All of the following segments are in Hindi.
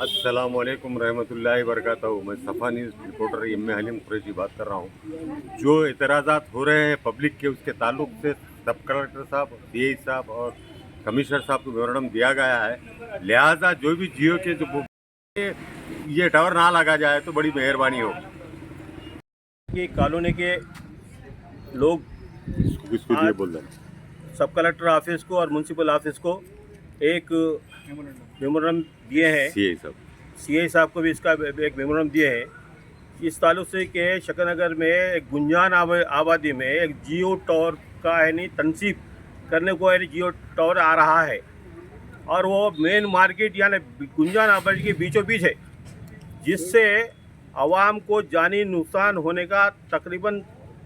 अस्सलाम वालेकुम रहमतुल्लाहि बरकातहू। मैं Safa news reporter M Halim Qureshi बात कर रहा हूँ। जो एतराज़ात हो रहे हैं पब्लिक के, उसके ताल्लुक से सब कलेक्टर साहब, सीआई साहब और कमिश्नर साहब को मेमोरेंडम दिया गया है। लिहाजा जो भी जियो के जो ये टावर ना लगा जाए तो बड़ी मेहरबानी होगी कि कॉलोनी के लोग इसको दिए बोल रहे हैं। सब कलेक्टर ऑफिस को और म्यूनसिपल ऑफिस को एक मेमोरेंडम दिए हैं। सीआई साहब को भी इसका एक मेमोरेंडम दिए हैं। इस ताल्लुक से कि शकरनगर में एक गुंजान आबादी में एक जियो टावर का यानी तनसीब करने को यानी जियो टावर आ रहा है और वो मेन मार्केट यानी गुंजान आबादी के बीचों बीच है, जिससे आवाम को जानी नुकसान होने का तकरीबन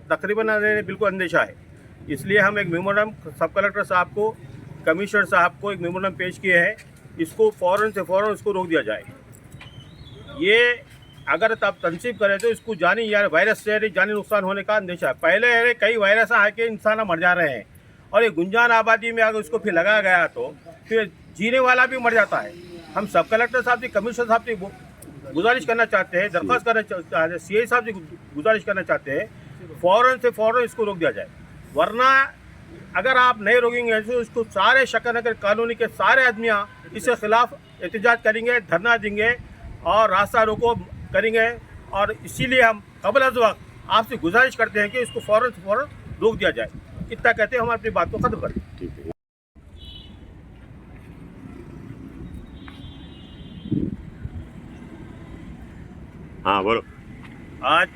बिल्कुल अंदेशा है। इसलिए हम एक मेमोरेंडम सब कलेक्टर साहब को, कमिश्नर साहब को एक मेमोरेंडम पेश किए हैं। इसको फ़ौरन से फ़ौरन इसको रोक दिया जाए। ये अगर तब तनसीब करें तो इसको जानी या वायरस से जानी नुकसान होने का अंदेशा है। पहले कई वायरस आके इंसान मर जा रहे हैं और ये गुंजान आबादी में अगर उसको फिर लगाया गया तो फिर जीने वाला भी मर जाता है। हम सब कलेक्टर साहब से, कमिश्नर साहब से गुजारिश करना चाहते हैं, दरख्वास्त करना चाहते हैं, सीआई साहब से गुजारिश करना चाहते हैं, फ़ौरन से फ़ौरन इसको रोक दिया जाए। वरना अगर आप नहीं रोकेंगे तो इसको सारे शकरनगर कॉलोनी के सारे आदमियाँ इसके खिलाफ एहतजाज करेंगे, धरना देंगे और रास्ता रोको करेंगे। और इसीलिए हम क़ब्ल अज़ वक्त आपसे गुजारिश करते हैं कि इसको फ़ौरन से फ़ौरन रोक दिया जाए। इतना कहते हैं हम अपनी बात को ख़त्म करते हैं। ठीक है। हाँ बोलो। आज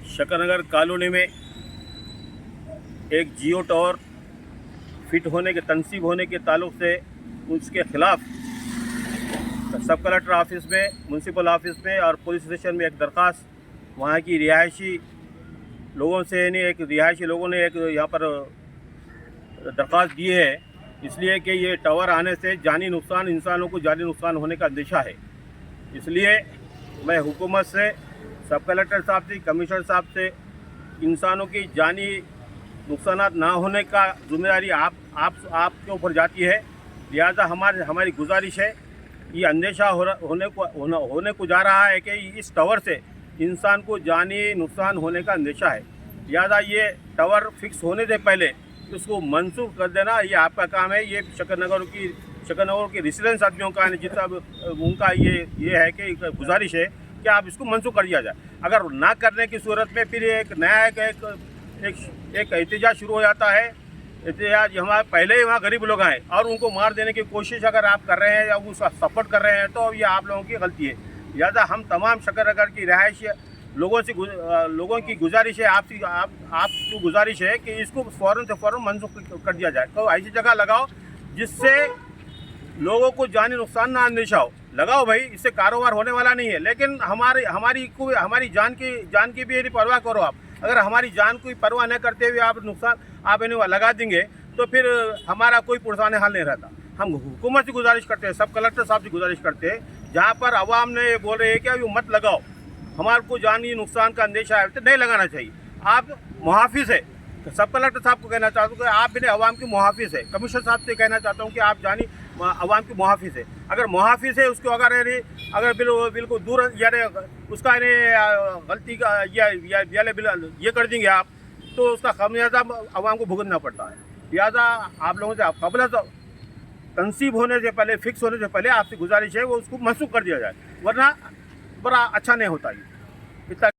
शकरनगर कॉलोनी में एक जियो टावर फिट होने के, तनसीब होने के ताल्लुक से उसके खिलाफ सब कलेक्टर ऑफिस में, म्यूनसिपल ऑफिस में और पुलिस स्टेशन में एक दरख्वास्त वहाँ की रिहायशी लोगों से यानी एक रिहायशी लोगों ने एक यहाँ पर दरख्वास्त दी है, इसलिए कि ये टावर आने से जानी नुकसान, इंसानों को जानी नुकसान होने का अंदेशा है। इसलिए मैं हुकूमत से, सब कलेक्टर साहब से, कमिश्नर साहब से इंसानों की जानी नुकसानात ना होने का जिम्मेदारी आपके ऊपर जाती है। लिहाजा हमारी गुजारिश है, ये अंदेशा होने को जा रहा है कि इस टावर से इंसान को जानी नुकसान होने का अंदेशा है। लिहाजा ये टावर फिक्स होने से पहले इसको मंसूख कर देना ये आपका काम है। ये शकरनगर के रेसिडेंस आदमियों का जितना उनका ये है कि गुजारिश है कि आप इसको मंसूख कर दिया जाए। अगर ना करने की सूरत में फिर एक नया एक एहतजाज शुरू हो जाता है। एहतजाज हमारे पहले ही वहाँ गरीब लोग हैं और उनको मार देने की कोशिश अगर आप कर रहे हैं या उसका सपोर्ट कर रहे हैं तो ये आप लोगों की गलती है। लिहाजा हम तमाम शकरनगर की रिहायशी लोगों की गुजारिश है, आपकी गुजारिश है कि इसको फ़ौरन से फ़ौरन मंसूख कर दिया जाए। तो ऐसी जगह लगाओ जिससे लोगों को जानी नुकसान ना अंदेशा हो। लगाओ भाई, इससे कारोबार होने वाला नहीं है, लेकिन हमारी जान की भी परवाह करो आप। अगर हमारी जान की परवाह न करते हुए आप इन्हें लगा देंगे तो फिर हमारा कोई पुरसाने हाल नहीं रहता। हम हुकूमत से गुजारिश करते हैं, सब कलेक्टर साहब से गुजारिश करते हैं, जहाँ पर आवाम ने ये बोल रहे हैं कि अभी मत लगाओ, हमारे को जानी नुकसान का अंदेशा है, तो नहीं लगाना चाहिए। आप मुहाफिज है, तो सब कलेक्टर साहब को कहना चाहता हूँ कि आप भी आवाम की मुहाफिज है। कमिश्नर साहब से कहना चाहता हूँ कि आप जानी आवाम की मुहाफिज है। अगर मुहाफिज है उसको अगर बिल्कुल दूर यानी उसका गलती का ये कर देंगे आप तो उसका खामियाजा आवाम को भुगतना पड़ता है। लिहाजा आप लोगों से क़ब्ल तनसीब होने से पहले, फिक्स होने से पहले आपसे गुजारिश है वो उसको मंसूख कर दिया जाए, वरना बड़ा अच्छा नहीं होता। इतना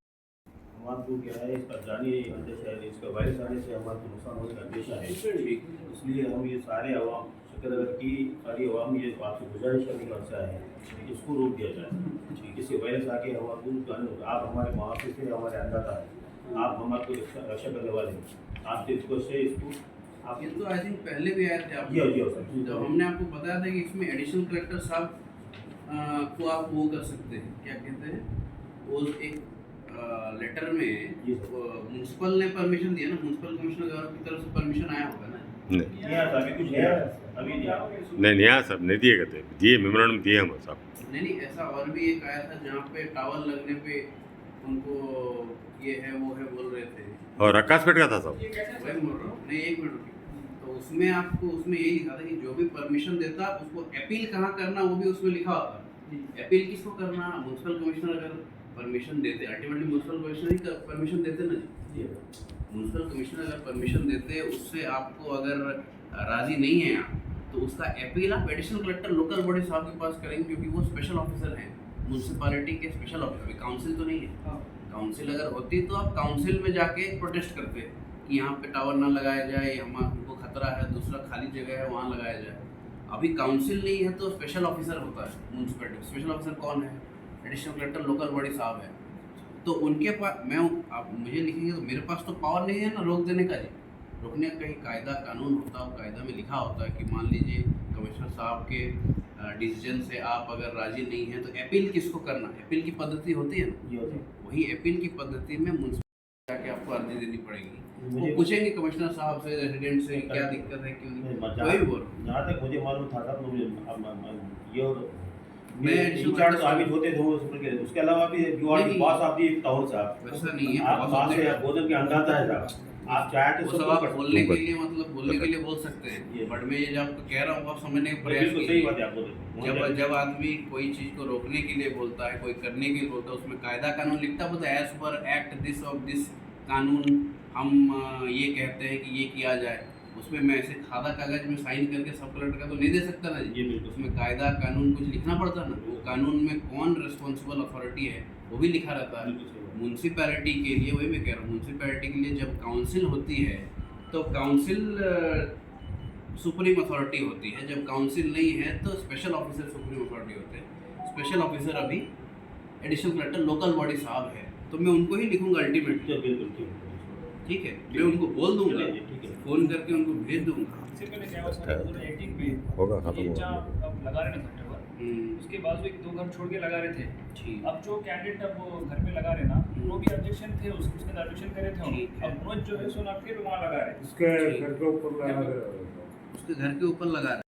हमारे को क्या है, इसका जानी अंदेशा है, इसका वायरस आने से हमारे को नुकसान होने का अंदेशा है। ठीक, इसलिए हम ये सारे अवाम, शकरनगर की सारी अवाम ये आपसे गुजारिश करने का अच्छा है कि इसको रोक दिया जाए। ठीक, इससे वायरस आके हमारे को नुकसान होगा। आप हमारे मुहाफिज से, हमारे अन्नदाता है, आप हमारे को रक्षा करने वाले हैं। आपसे इसको आप ये तो आई थिंक पहले भी आए थे आप। जी सर, जब हमने आपको बताया था कि इसमें एडिशनल कलेक्टर साहब को आप वो कर सकते हैं, क्या कहते हैं, वो एक लेटर में म्यूनसिपल ने परमिशन दिया ना, म्यूनसिपल कमिश्नर की तरफ से परमिशन आया होगा ना? नहीं आया साहब, नहीं दिए गए, दिए मेमोरेंडम दिए हम साहब। नहीं, ऐसा और भी एक आया था जहाँ पे टावर लगने पे उनको ये है वो है बोल रहे थे। और रक्कासपेट का था साहब। वही बोल रहा हूँ, नहीं एक मिनट रुकिए। तो उसमें आपको उसमें यही लिखा था कि जो भी परमिशन देता उसको अपील कहाँ करना वो भी उसमें लिखा होता है। अपील किसको करना, म्युनिसिपल कमिश्नर अगर परमिशन देते, अल्टीमेटली म्युनिसिपल कमिश्नर ही परमिशन देते ना जी। म्युनिसिपल कमिश्नर अगर परमिशन देते, उससे आपको अगर राजी नहीं है आप, तो उसका अपील आप एडिशनल कलेक्टर लोकल बॉडी साहब के पास करेंगे, क्योंकि वो स्पेशल ऑफिसर हैं म्यूनसिपालिटी के, स्पेशल ऑफिसर। काउंसिल तो नहीं है। काउंसिल अगर होती तो आप काउंसिल में जाके प्रोटेस्ट करते कि यहाँ पे टावर ना लगाया जाए, हमको खतरा है, दूसरा खाली जगह है वहाँ लगाया जाए। अभी काउंसिल नहीं है तो स्पेशल ऑफिसर होता है म्यूनसिपैलिटी। स्पेशल ऑफिसर कौन है? एडिशनल कलेक्टर लोकल बॉडी साहब है। तो उनके पास आप मुझे लिखेंगे तो मेरे पास तो पावर नहीं है ना रोक देने का जी। रोकने का कहीं कायदा कानून होता है, कायदा में लिखा होता है कि मान लीजिए कमिश्नर साहब के डिसीजन से आप अगर राजी नहीं हैं तो अपील किसको करना है, अपील की पद्धति होती है ना, वही अपील की पद्धति में म्यूनसिपल जाके आपको अर्जी देनी पड़ेगी। वो पूछेंगे कमिश्नर साहब से, रेजिडेंट से, क्या दिक्कत है, क्यों नहीं, वही बोल। जहाँ तक मुझे मालूम था साहब, मुझे ये और मैं इंचार्ज आमिद होते थे वो सुपर के, उसके अलावा भी you are the boss of the town साहब। वैसा नहीं है, आप बात से भोजन के अंदाजा है साहब, आप चाहे तो वो सब आप बोलने के लिए मतलब बोलने के लिए बोल सकते हैं, बट मैं ये जब कह रहा हूँ आप समझने का प्रयास बिल्कुल सही बात है आप बोले। जब आदमी कोई चीज़ को रोकने के लिए बोलता है, कोई करने के लिए बोलता है, उसमें कायदा कानून लिखता है, as per act this of this कानून हम ये कहते हैं कि ये किया जाए। उसमें मैं ऐसे खादा कागज में साइन करके सब कलेक्टर का तो नहीं दे सकता ना जी। उसमें कायदा कानून कुछ लिखना पड़ता ना, वो कानून में कौन रिस्पॉन्सिबल अथॉरिटी है वो भी लिखा रहता है। म्यूनसिपैलिटी के लिए वही मैं कह रहा हूँ, म्यूनसिपैलिटी के लिए जब काउंसिल होती है तो काउंसिल सुप्रीम अथॉरिटी होती है, जब काउंसिल नहीं है तो स्पेशल ऑफिसर सुप्रीम अथॉरिटी होते हैं। स्पेशल ऑफिसर अभी एडिशनल कलेक्टर लोकल बॉडी साहब है, तो मैं उनको ही लिखूंगा अल्टीमेटली। बिल्कुल ठीक है, मैं उनको बोल दूंगा, फोन करके उनको भेज दूंगा। इससे पहले क्या हुआ सर, 2018 में होगा खत्म ये होगा। जहाँ अब लगा रहे ना घर, उसके बाद वो 1-2 घर छोड़ के लगा रहे थे। ठीक। अब जो कैंडिडेट अब वो घर पे लगा रहे ना, वो भी ऑब्जेक्शन थे, उसने ऑब्जेक्शन करे थे। ठीक है। अब मनोज जो है सो ना फिर वहाँ लगा रहे। उसके घर के ऊपर लगा रहे।